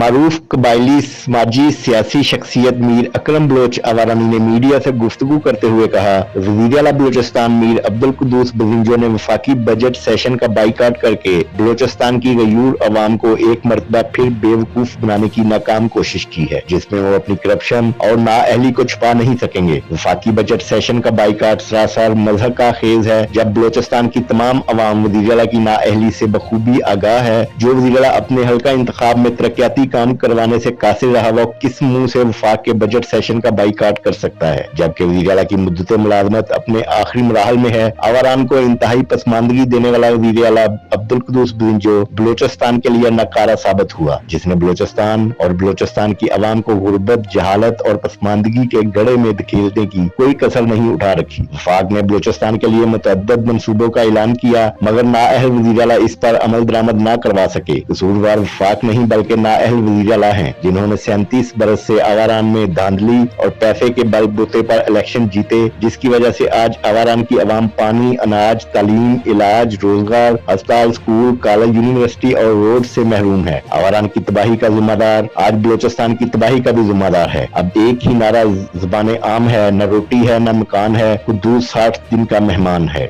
मारूफ कबायली समाजी सियासी शख्सियत मीर अकरम बलोच आवारानी ने मीडिया से गुफ्तगू करते हुए कहा, वज़ीर आला बलूचिस्तान मीर अब्दुल कुद्दूस बज़िंजो ने वफाकी बजट सेशन का बाइकाट करके बलूचिस्तान की गयूर अवाम को एक मरतबा फिर बेवकूफ बनाने की नाकाम कोशिश की है, जिसमें वो अपनी करप्शन और नाअहली को छुपा नहीं सकेंगे। वफाकी बजट सेशन का बाइकाट सरासर मजहब का खेज है, जब बलूचिस्तान की तमाम अवाम वज़ीर आला की नाअहली से बखूबी आगाह है। जो वज़ीर आला अपने हल्का इंतखाब में तरक्याती काम करवाने से कासिर रहा, वो किस मुंह से वफाक के बजट सेशन का बाइकाट कर सकता है, जबकि वज़ीर आला की मुद्दत मुलाजमत अपने आखिरी मराहल में है। आवारान को इंतहाई पसमानदगी देने वाला वज़ीर आला अब्दुल कुद्दूस बज़िंजो बलूचिस्तान के लिए नकारा साबित हुआ, जिसने बलूचिस्तान और बलूचिस्तान की अवाम को गुर्बत, जहालत और पसमानदगी के गड़े में धकेलने की कोई कसर नहीं उठा रखी। वफाक ने बलूचिस्तान के लिए मुतअद्दिद मंसूबों का ऐलान किया, मगर नाअहल वज़ीर आला इस पर अमल दरामद न करवा सके। कसूरवार वफाक नहीं बल्कि नाअहल वज़ीर आला हैं, जिन्होंने 37 बरस से आवारान में धांधली और पैसे के बलबूते पर इलेक्शन जीते, जिसकी वजह से आज आवारान की अवाम पानी, अनाज, तालीम, इलाज, रोजगार, अस्पताल, स्कूल, कॉलेज, यूनिवर्सिटी और रोड से महरूम है। आवारान की तबाही का जिम्मेदार आज बलूचिस्तान की तबाही का भी जिम्मेदार है। अब एक ही नारा ज़बान आम है, न रोटी है न मकान है, कुद्दूस 60 दिन का मेहमान है।